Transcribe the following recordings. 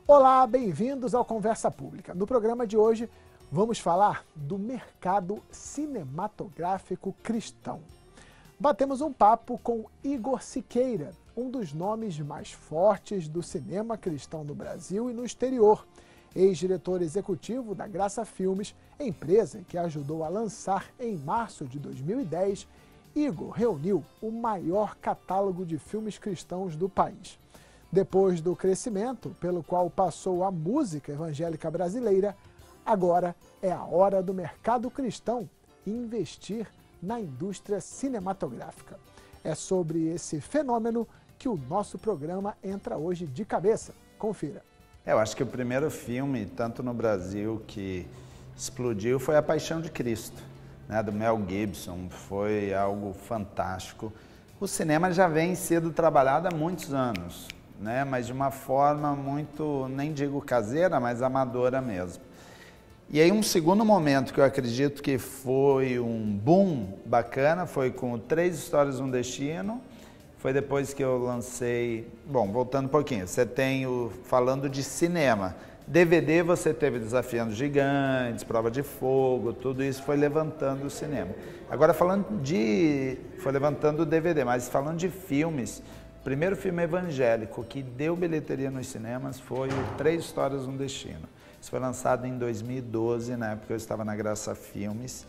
Olá, bem-vindos ao Conversa Pública. No programa de hoje, vamos falar do mercado cinematográfico cristão. Batemos um papo com Igor Siqueira, um dos nomes mais fortes do cinema cristão no Brasil e no exterior. Ex-diretor executivo da Graça Filmes, empresa que ajudou a lançar em março de 2010, Igor reuniu o maior catálogo de filmes cristãos do país. Depois do crescimento pelo qual passou a música evangélica brasileira, agora é a hora do mercado cristão investir na indústria cinematográfica. É sobre esse fenômeno que o nosso programa entra hoje de cabeça. Confira. Eu acho que o primeiro filme, tanto no Brasil, que explodiu foi A Paixão de Cristo, né, do Mel Gibson. Foi algo fantástico. O cinema já vem sendo trabalhado há muitos anos, né, mas de uma forma muito, nem digo caseira, mas amadora mesmo. E aí um segundo momento que eu acredito que foi um boom bacana, foi com Três Histórias um Destino. Foi depois que eu lancei, bom, voltando um pouquinho, você tem falando de cinema. DVD você teve Desafiando Gigantes, Prova de Fogo, tudo isso foi levantando o cinema. Agora foi levantando o DVD, mas falando de filmes, o primeiro filme evangélico que deu bilheteria nos cinemas foi o Três Histórias um Destino. Isso foi lançado em 2012, na época eu estava na Graça Filmes.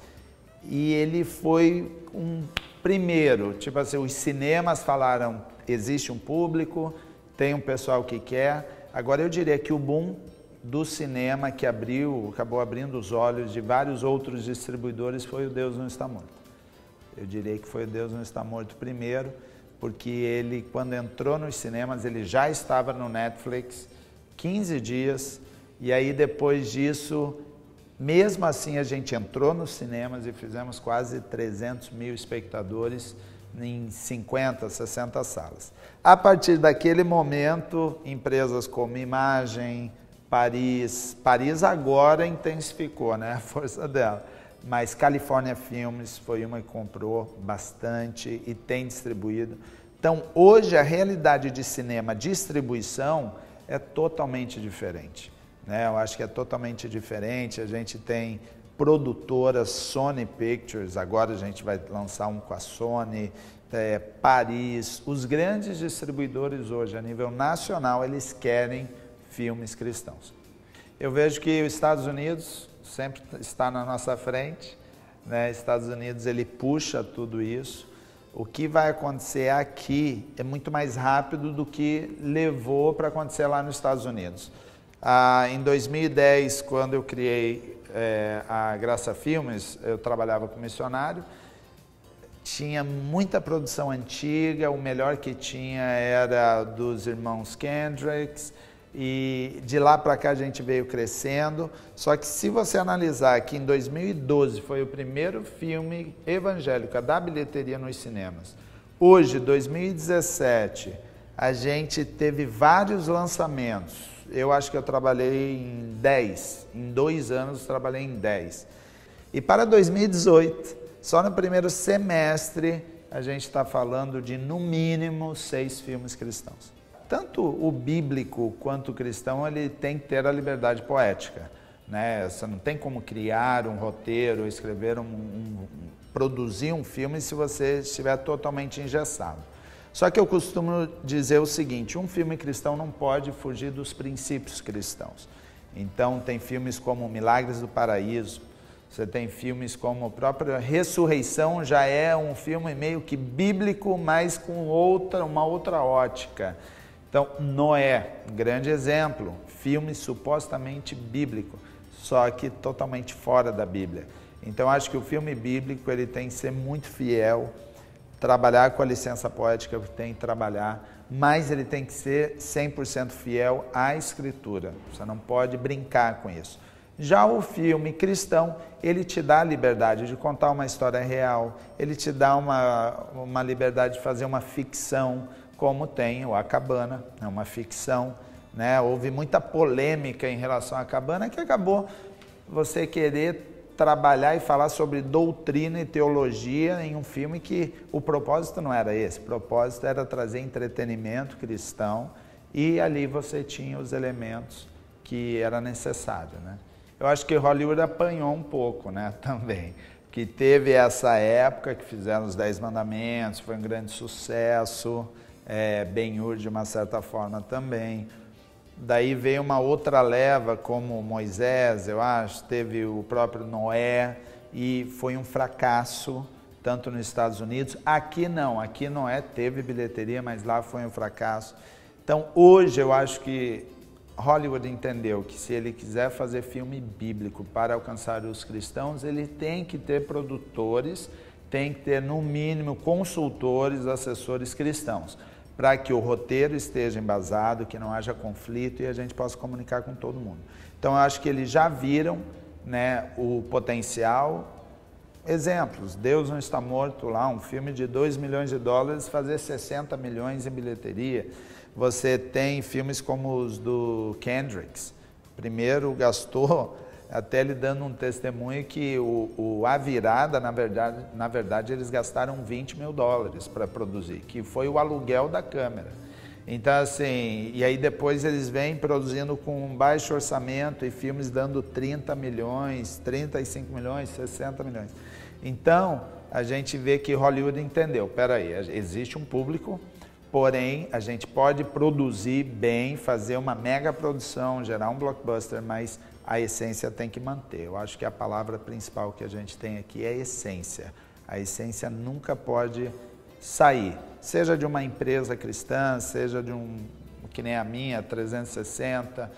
E ele foi um primeiro, tipo assim, os cinemas falaram, existe um público, tem um pessoal que quer. Agora eu diria que o boom do cinema que acabou abrindo os olhos de vários outros distribuidores foi o Deus Não Está Morto. Eu diria que foi o Deus Não Está Morto primeiro, porque ele, quando entrou nos cinemas, ele já estava no Netflix 15 dias, e aí depois disso, mesmo assim, a gente entrou nos cinemas e fizemos quase 300 mil espectadores em 50, 60 salas. A partir daquele momento, empresas como Imagem, Paris agora intensificou, né, a força dela, mas California Filmes foi uma que comprou bastante e tem distribuído. Então, hoje, a realidade de cinema, distribuição, é totalmente diferente. Eu acho que é totalmente diferente, a gente tem produtoras, Sony Pictures, agora a gente vai lançar um com a Sony, Paris, os grandes distribuidores hoje a nível nacional, eles querem filmes cristãos. Eu vejo que os Estados Unidos sempre está na nossa frente, né? Estados Unidos ele puxa tudo isso, o que vai acontecer aqui é muito mais rápido do que levou para acontecer lá nos Estados Unidos. Em 2010, quando eu criei a Graça Filmes, eu trabalhava como missionário, tinha muita produção antiga, o melhor que tinha era dos irmãos Kendricks, e de lá para cá a gente veio crescendo, só que se você analisar que em 2012 foi o primeiro filme evangélico a dar bilheteria nos cinemas, hoje, 2017, a gente teve vários lançamentos. Eu acho que eu trabalhei em 10, em 2 anos trabalhei em 10. E para 2018, só no primeiro semestre, a gente está falando de no mínimo 6 filmes cristãos. Tanto o bíblico quanto o cristão, ele tem que ter a liberdade poética, né? Você não tem como criar um roteiro, escrever produzir um filme se você estiver totalmente engessado. Só que eu costumo dizer o seguinte, um filme cristão não pode fugir dos princípios cristãos. Então tem filmes como Milagres do Paraíso, você tem filmes como a própria Ressurreição, já é um filme meio que bíblico, mas com uma outra ótica. Então Noé, grande exemplo, filme supostamente bíblico, só que totalmente fora da Bíblia. Então acho que o filme bíblico ele tem que ser muito fiel, trabalhar com a licença poética que tem que trabalhar, mas ele tem que ser 100% fiel à Escritura. Você não pode brincar com isso. Já o filme cristão, ele te dá a liberdade de contar uma história real, ele te dá uma liberdade de fazer uma ficção, como tem o A Cabana, é uma ficção, né? Houve muita polêmica em relação à Cabana, que acabou você querer trabalhar e falar sobre doutrina e teologia em um filme que o propósito não era esse. O propósito era trazer entretenimento cristão e ali você tinha os elementos que era necessário, né? Eu acho que Hollywood apanhou um pouco, né, também, que teve essa época que fizeram os 10 Mandamentos, foi um grande sucesso, Ben-Hur de uma certa forma também. Daí veio uma outra leva, como Moisés, eu acho, teve o próprio Noé, e foi um fracasso, tanto nos Estados Unidos. Aqui não, aqui Noé teve bilheteria, mas lá foi um fracasso. Então, hoje eu acho que Hollywood entendeu que se ele quiser fazer filme bíblico para alcançar os cristãos, ele tem que ter produtores, tem que ter, no mínimo, consultores, assessores cristãos, para que o roteiro esteja embasado, que não haja conflito e a gente possa comunicar com todo mundo. Então, eu acho que eles já viram, né, o potencial. Exemplos, Deus Não Está Morto lá, um filme de 2 milhões de dólares, fazer 60 milhões em bilheteria. Você tem filmes como os do Kendrick. Primeiro gastou, até ele dando um testemunho que A Virada, na verdade eles gastaram 20 mil dólares para produzir, que foi o aluguel da câmera. Então assim, e aí depois eles vêm produzindo com um baixo orçamento e filmes dando 30 milhões, 35 milhões, 60 milhões. Então a gente vê que Hollywood entendeu, peraí, existe um público, porém, a gente pode produzir bem, fazer uma mega produção, gerar um blockbuster, mas a essência tem que manter. Eu acho que a palavra principal que a gente tem aqui é essência. A essência nunca pode sair, seja de uma empresa cristã, seja de que nem a minha, 360,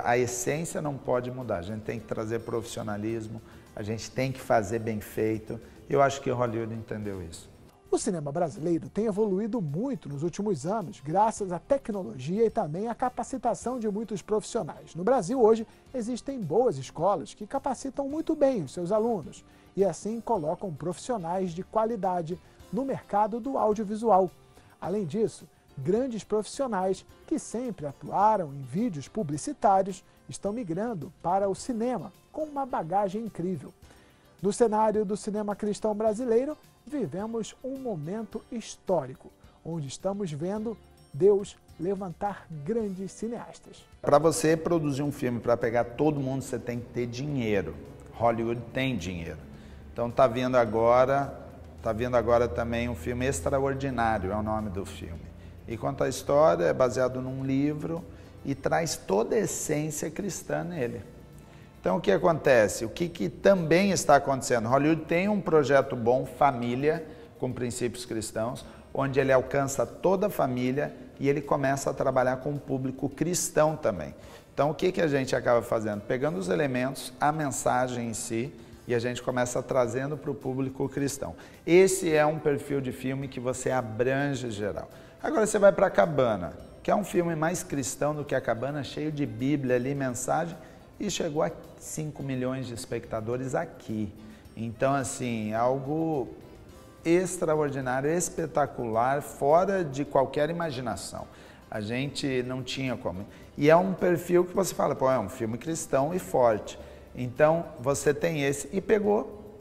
a essência não pode mudar. A gente tem que trazer profissionalismo, a gente tem que fazer bem feito. Eu acho que Hollywood entendeu isso. O cinema brasileiro tem evoluído muito nos últimos anos, graças à tecnologia e também à capacitação de muitos profissionais. No Brasil, hoje, existem boas escolas que capacitam muito bem os seus alunos e assim colocam profissionais de qualidade no mercado do audiovisual. Além disso, grandes profissionais que sempre atuaram em vídeos publicitários estão migrando para o cinema com uma bagagem incrível. No cenário do cinema cristão brasileiro, vivemos um momento histórico, onde estamos vendo Deus levantar grandes cineastas. Para você produzir um filme, para pegar todo mundo, você tem que ter dinheiro. Hollywood tem dinheiro. Então tá vindo agora também um filme Extraordinário, é o nome do filme. E conta a história, é baseado num livro e traz toda a essência cristã nele. Então, o que acontece? O que também está acontecendo? Hollywood tem um projeto bom, Família, com princípios cristãos, onde ele alcança toda a família e ele começa a trabalhar com o público cristão também. Então, o que a gente acaba fazendo? Pegando os elementos, a mensagem em si, e a gente começa trazendo para o público cristão. Esse é um perfil de filme que você abrange geral. Agora você vai para a Cabana, que é um filme mais cristão do que a Cabana, cheio de Bíblia ali, mensagem, e chegou a 5 milhões de espectadores aqui. Então, assim, algo extraordinário, espetacular, fora de qualquer imaginação. A gente não tinha como. E é um perfil que você fala, pô, é um filme cristão e forte. Então, você tem esse. E pegou...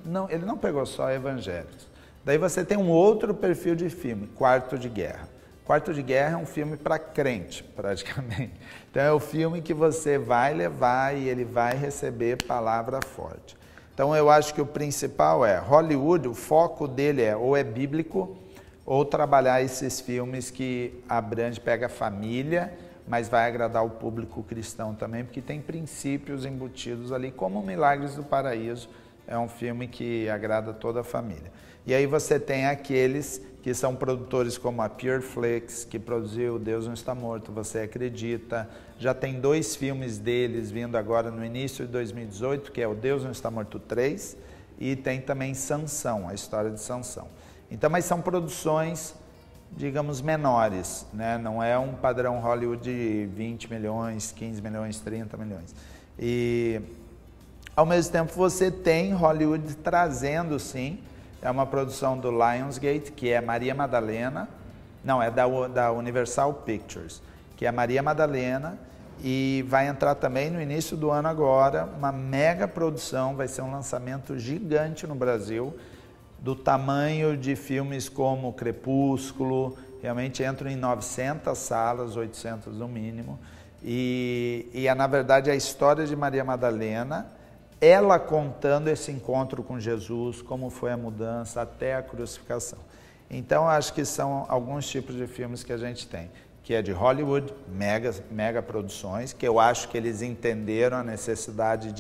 Não, ele não pegou só evangélicos. Daí você tem um outro perfil de filme, Quarto de Guerra. Quarto de Guerra é um filme para crente, praticamente. Então é o filme que você vai levar e ele vai receber palavra forte. Então eu acho que o principal é Hollywood, o foco dele é ou é bíblico ou trabalhar esses filmes que abrange, pega a família, mas vai agradar o público cristão também, porque tem princípios embutidos ali, como Milagres do Paraíso, é um filme que agrada toda a família. E aí você tem aqueles que são produtores como a Pureflix, que produziu Deus Não Está Morto, Você Acredita. Já tem 2 filmes deles vindo agora no início de 2018, que é o Deus Não Está Morto 3, e tem também Sansão, a história de Sansão. Então, mas são produções, digamos, menores, né? Não é um padrão Hollywood de 20 milhões, 15 milhões, 30 milhões. E, ao mesmo tempo, você tem Hollywood trazendo, sim, é uma produção do Lionsgate, que é Maria Madalena, não, é da Universal Pictures, que é Maria Madalena, e vai entrar também no início do ano agora, uma mega produção, vai ser um lançamento gigante no Brasil, do tamanho de filmes como Crepúsculo, realmente entram em 900 salas, 800 no mínimo, e na verdade a história de Maria Madalena, ela contando esse encontro com Jesus, como foi a mudança até a crucificação. Então acho que são alguns tipos de filmes que a gente tem, que é de Hollywood, mega produções, que eu acho que eles entenderam a necessidade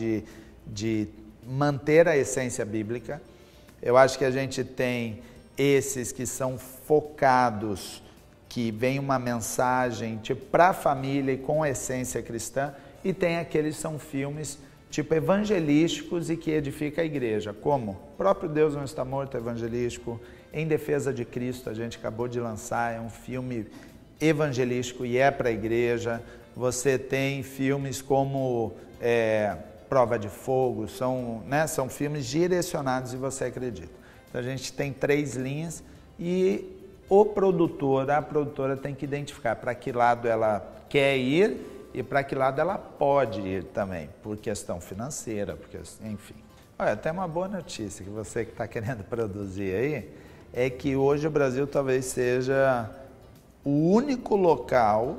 de manter a essência bíblica. Eu acho que a gente tem esses que são focados, que vem uma mensagem tipo para a família e com essência cristã, e tem aqueles que são filmes tipo evangelísticos e que edifica a igreja, como O Próprio Deus Não Está Morto, evangelístico, Em Defesa de Cristo, a gente acabou de lançar, é um filme evangelístico e é para a igreja. Você tem filmes como Prova de Fogo, são filmes direcionados e você acredita. Então a gente tem 3 linhas e a produtora tem que identificar para que lado ela quer ir e para que lado ela pode ir também, por questão financeira, porque, enfim. Olha, tem uma boa notícia que você que está querendo produzir aí, é que hoje o Brasil talvez seja o único local,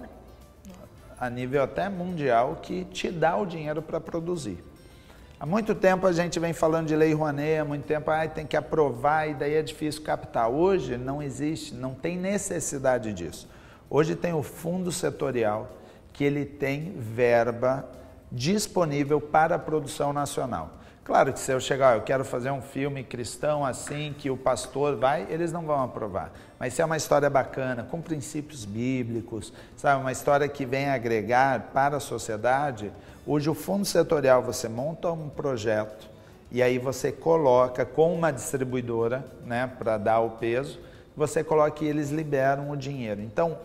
a nível até mundial, que te dá o dinheiro para produzir. Há muito tempo a gente vem falando de Lei Rouanet, há muito tempo tem que aprovar e daí é difícil captar. Hoje não existe, não tem necessidade disso. Hoje tem o fundo setorial, que ele tem verba disponível para a produção nacional. Claro que se eu chegar, eu quero fazer um filme cristão assim, que o pastor vai, eles não vão aprovar. Mas se é uma história bacana, com princípios bíblicos, sabe, uma história que vem agregar para a sociedade, hoje o fundo setorial, você monta um projeto e aí você coloca com uma distribuidora, né, para dar o peso, você coloca e eles liberam o dinheiro. Então,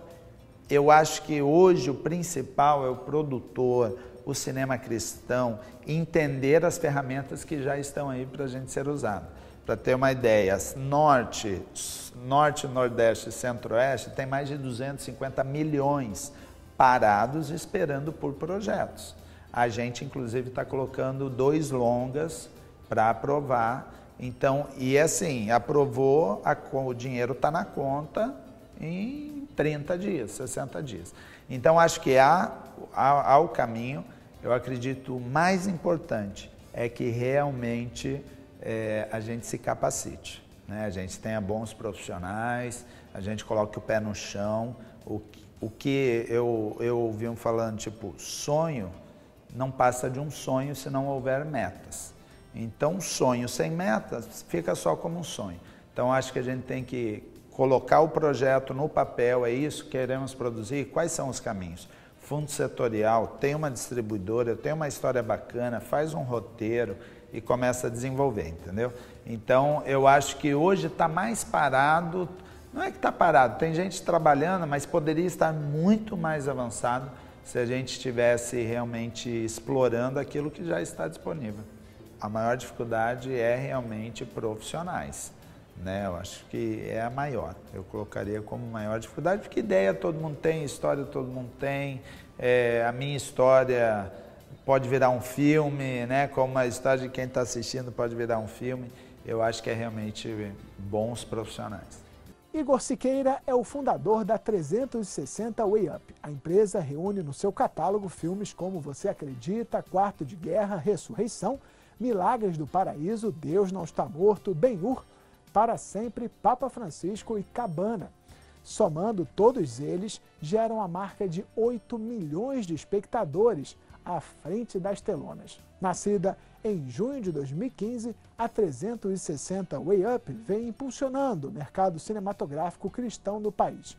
eu acho que hoje o principal é o produtor, o cinema cristão, entender as ferramentas que já estão aí para a gente ser usado. Para ter uma ideia, Norte, Nordeste e Centro-Oeste tem mais de 250 milhões parados esperando por projetos. A gente, inclusive, está colocando 2 longas para aprovar. Então, e assim, aprovou, o dinheiro está na conta em 30 dias, 60 dias. Então, acho que há o caminho. Eu acredito o mais importante é que realmente a gente se capacite, né? A gente tenha bons profissionais, a gente coloque o pé no chão. O que eu ouvi falando, tipo, sonho não passa de um sonho se não houver metas. Então, um sonho sem metas fica só como um sonho. Então, acho que a gente tem que colocar o projeto no papel, é isso que queremos produzir, quais são os caminhos? Fundo setorial, tem uma distribuidora, tem uma história bacana, faz um roteiro e começa a desenvolver, entendeu? Então, eu acho que hoje está mais parado, não é que está parado, tem gente trabalhando, mas poderia estar muito mais avançado se a gente estivesse realmente explorando aquilo que já está disponível. A maior dificuldade é realmente profissionais, né? Eu acho que é a maior, eu colocaria como maior dificuldade, porque ideia todo mundo tem, história todo mundo tem, a minha história pode virar um filme, né? Como a história de quem está assistindo pode virar um filme. Eu acho que é realmente bons profissionais. Igor Siqueira é o fundador da 360 Way Up. A empresa reúne no seu catálogo filmes como Você Acredita, Quarto de Guerra, Ressurreição, Milagres do Paraíso, Deus Não Está Morto, Ben-Hur, Para Sempre, Papa Francisco e Cabana. Somando todos eles, geram a marca de 8 milhões de espectadores à frente das telonas. Nascida em junho de 2015, a 360 Way Up vem impulsionando o mercado cinematográfico cristão no país.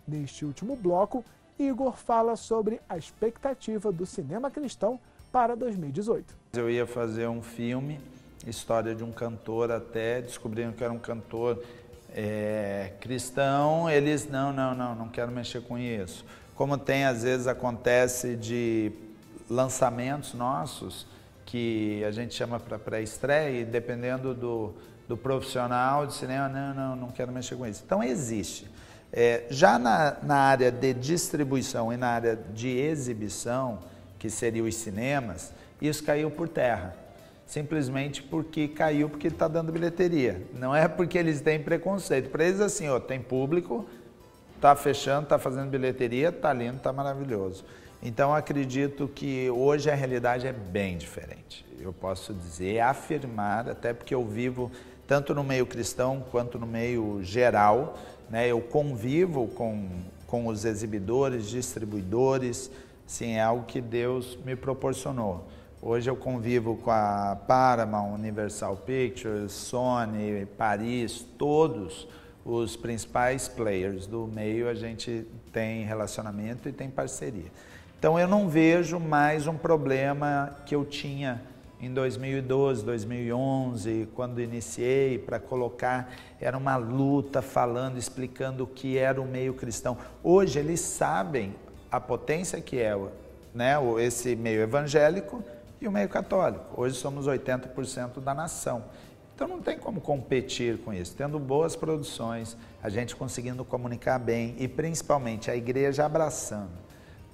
Neste último bloco, Igor fala sobre a expectativa do cinema cristão para 2018. Eu ia fazer um filme, história de um cantor, até descobriram que era um cantor cristão, eles, não quero mexer com isso. Como tem, às vezes, acontece de lançamentos nossos, que a gente chama para pré-estreia, e dependendo do profissional de cinema, não quero mexer com isso. Então, existe. Já na área de distribuição e na área de exibição, que seriam os cinemas, isso caiu por terra. simplesmente porque caiu, porque está dando bilheteria. Não é porque eles têm preconceito. Para eles, assim, ó, tem público, está fechando, está fazendo bilheteria, está lindo, está maravilhoso. Então, acredito que hoje a realidade é bem diferente. Eu posso dizer, afirmar, até porque eu vivo tanto no meio cristão quanto no meio geral, né? Eu convivo com os exibidores, distribuidores, sim, é algo que Deus me proporcionou. Hoje eu convivo com a Paramount, Universal Pictures, Sony, Paris, todos os principais players do meio, a gente tem relacionamento e tem parceria. Então eu não vejo mais um problema que eu tinha em 2012, 2011, quando iniciei para colocar, era uma luta falando, explicando o que era o meio cristão. Hoje eles sabem a potência que é, né, esse meio evangélico e o meio católico. Hoje somos 80% da nação. Então não tem como competir com isso. Tendo boas produções, a gente conseguindo comunicar bem e principalmente a igreja abraçando.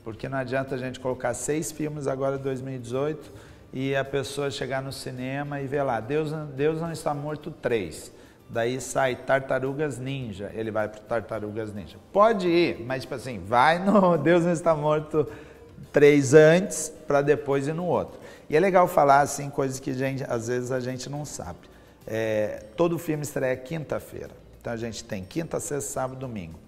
Porque não adianta a gente colocar 6 filmes agora em 2018 e a pessoa chegar no cinema e ver lá, Deus não está morto 3. Daí sai Tartarugas Ninja, ele vai para Tartarugas Ninja. Pode ir, mas tipo assim, vai no Deus não está morto 3 antes para depois ir no outro. E é legal falar assim, coisas que às vezes a gente não sabe. Todo filme estreia quinta-feira. Então a gente tem quinta, sexta, sábado, domingo.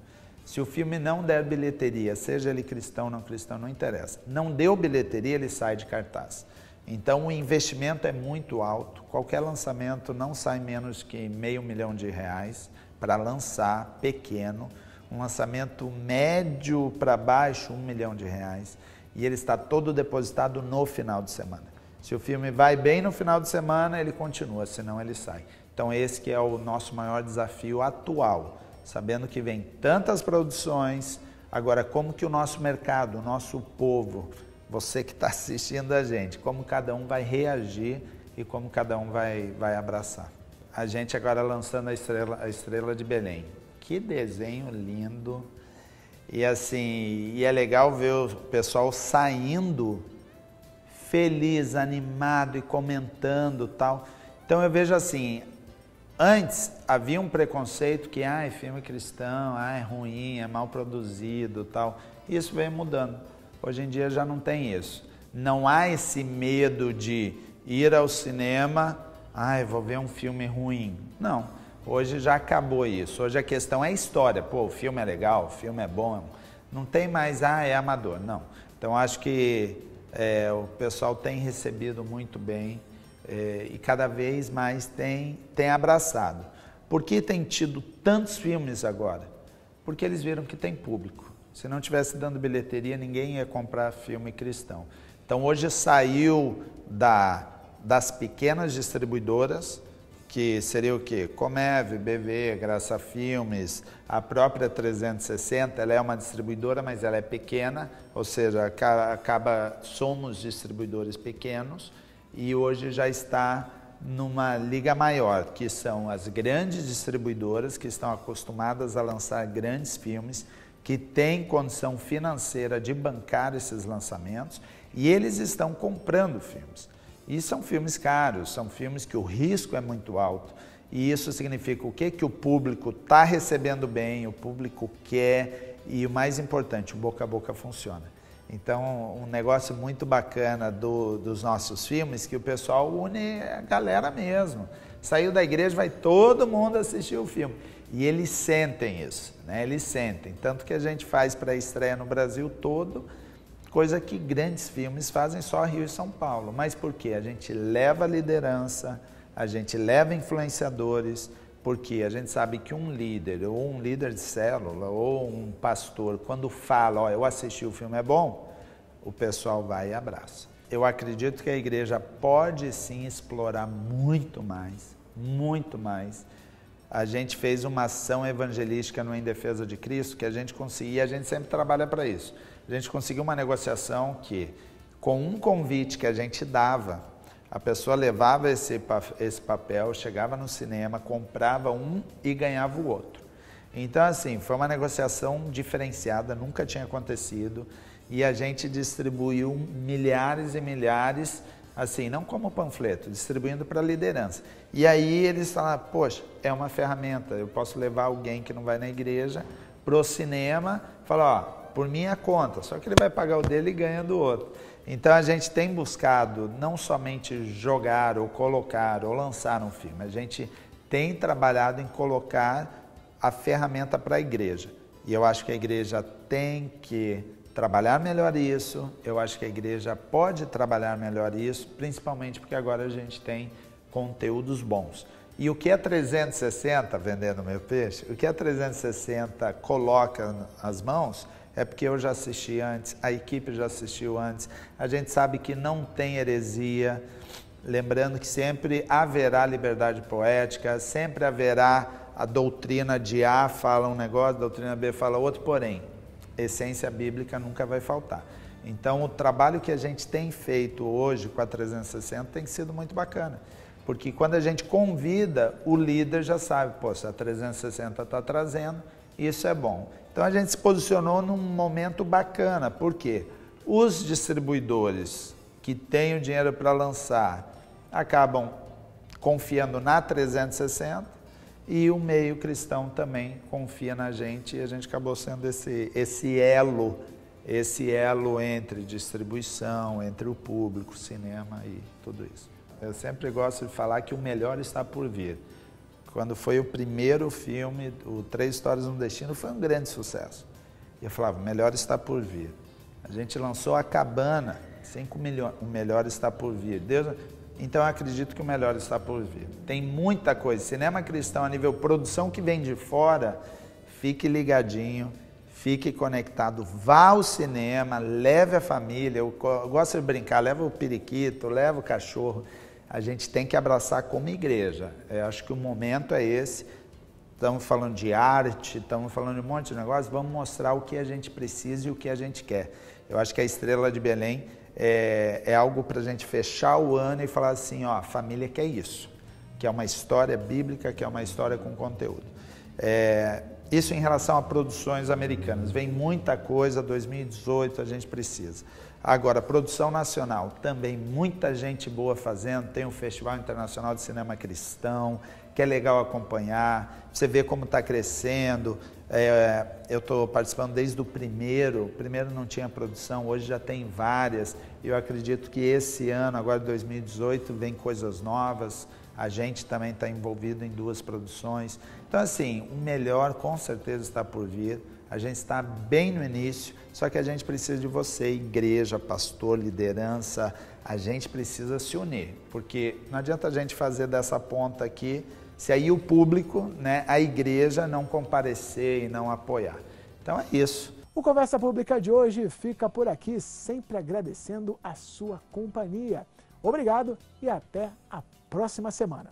Se o filme não der bilheteria, seja ele cristão ou não cristão, não interessa. Não deu bilheteria, ele sai de cartaz. Então o investimento é muito alto. Qualquer lançamento não sai menos que R$500 mil para lançar pequeno. Um lançamento médio para baixo, R$1 milhão. E ele está todo depositado no final de semana. Se o filme vai bem no final de semana, ele continua, senão ele sai. Então esse que é o nosso maior desafio atual, sabendo que vem tantas produções, agora como que o nosso mercado, o nosso povo, você que está assistindo a gente, como cada um vai reagir e como cada um vai abraçar. A gente agora lançando a Estrela de Belém. Que desenho lindo! E assim, e é legal ver o pessoal saindo feliz, animado e comentando tal. Então eu vejo assim, antes havia um preconceito que filme cristão, é ruim, é mal produzido tal. Isso vem mudando. Hoje em dia já não tem isso. Não há esse medo de ir ao cinema, vou ver um filme ruim. Não. Hoje já acabou isso. Hoje a questão é a história. Pô, o filme é legal, o filme é bom. Não tem mais, é amador. Não. Então acho que o pessoal tem recebido muito bem e cada vez mais tem abraçado. Por que tem tido tantos filmes agora? Porque eles viram que tem público. Se não tivesse dando bilheteria, ninguém ia comprar filme cristão. Então hoje saiu das pequenas distribuidoras, que seria o quê? Comev, BV, Graça Filmes, a própria 360, ela é uma distribuidora, mas ela é pequena, ou seja, somos distribuidores pequenos e hoje já está numa liga maior, que são as grandes distribuidoras que estão acostumadas a lançar grandes filmes, que têm condição financeira de bancar esses lançamentos e eles estão comprando filmes. E são filmes caros, são filmes que o risco é muito alto. E isso significa o quê? Que o público está recebendo bem, o público quer e o mais importante, o boca a boca funciona. Então, um negócio muito bacana dos nossos filmes, que o pessoal une a galera mesmo. Saiu da igreja, vai todo mundo assistir o filme. E eles sentem isso, né? Eles sentem. Tanto que a gente faz para a estreia no Brasil todo, coisa que grandes filmes fazem só Rio e São Paulo. Mas por quê? A gente leva liderança, a gente leva influenciadores, porque a gente sabe que um líder, ou um líder de célula, ou um pastor, quando fala, eu assisti o filme, é bom, o pessoal vai e abraça. Eu acredito que a igreja pode sim explorar muito mais, muito mais. A gente fez uma ação evangelística no Em Defesa de Cristo, que a gente conseguia, a gente sempre trabalha para isso. A gente conseguiu uma negociação que, com um convite que a gente dava, a pessoa levava esse papel, chegava no cinema, comprava um e ganhava o outro. Então, assim, foi uma negociação diferenciada, nunca tinha acontecido, e a gente distribuiu milhares e milhares assim, não como panfleto, distribuindo para a liderança. E aí eles falam, poxa, é uma ferramenta, eu posso levar alguém que não vai na igreja para o cinema, falar, ó, por minha conta, só que ele vai pagar o dele e ganha do outro. Então a gente tem buscado não somente jogar ou colocar ou lançar um filme, a gente tem trabalhado em colocar a ferramenta para a igreja. E eu acho que a igreja tem que trabalhar melhor isso, eu acho que a igreja pode trabalhar melhor isso, principalmente porque agora a gente tem conteúdos bons. E o que é 360, vendendo meu peixe, o que é 360 coloca as mãos, é porque eu já assisti antes, a equipe já assistiu antes, a gente sabe que não tem heresia, lembrando que sempre haverá liberdade poética, sempre haverá a doutrina de A fala um negócio, a doutrina B fala outro, porém, essência bíblica nunca vai faltar. Então, o trabalho que a gente tem feito hoje com a 360 tem sido muito bacana, porque quando a gente convida, o líder já sabe, pô, se a 360 está trazendo, isso é bom. Então, a gente se posicionou num momento bacana, porque os distribuidores que têm o dinheiro para lançar acabam confiando na 360 e o meio cristão também confia na gente e a gente acabou sendo esse elo entre distribuição, entre o público, cinema e tudo isso. Eu sempre gosto de falar que o melhor está por vir. Quando foi o primeiro filme, o Três Histórias no Destino, foi um grande sucesso. E eu falava, o melhor está por vir. A gente lançou A Cabana, 5 milhões, o melhor está por vir. Então eu acredito que o melhor está por vir. Tem muita coisa. Cinema cristão a nível produção que vem de fora, fique ligadinho, fique conectado, vá ao cinema, leve a família. Eu gosto de brincar, leva o periquito, leva o cachorro. A gente tem que abraçar como igreja. Eu acho que o momento é esse. Estamos falando de arte, estamos falando de um monte de negócio, vamos mostrar o que a gente precisa e o que a gente quer. Eu acho que a Estrela de Belém é algo para a gente fechar o ano e falar assim, ó, a família quer isso, que é uma história bíblica, que é uma história com conteúdo. Isso em relação a produções americanas, vem muita coisa, 2018 a gente precisa. Agora, produção nacional, também muita gente boa fazendo, tem um Festival Internacional de Cinema Cristão, que é legal acompanhar, você vê como está crescendo. Eu estou participando desde o primeiro não tinha produção, hoje já tem várias, e eu acredito que esse ano, agora 2018, vem coisas novas, a gente também está envolvido em 2 produções. Então, assim, o melhor com certeza está por vir, a gente está bem no início, só que a gente precisa de você, igreja, pastor, liderança, a gente precisa se unir, porque não adianta a gente fazer dessa ponta aqui, se aí o público, né, a igreja não comparecer e não apoiar. Então é isso. O Conversa Pública de hoje fica por aqui, sempre agradecendo a sua companhia. Obrigado e até a próxima semana.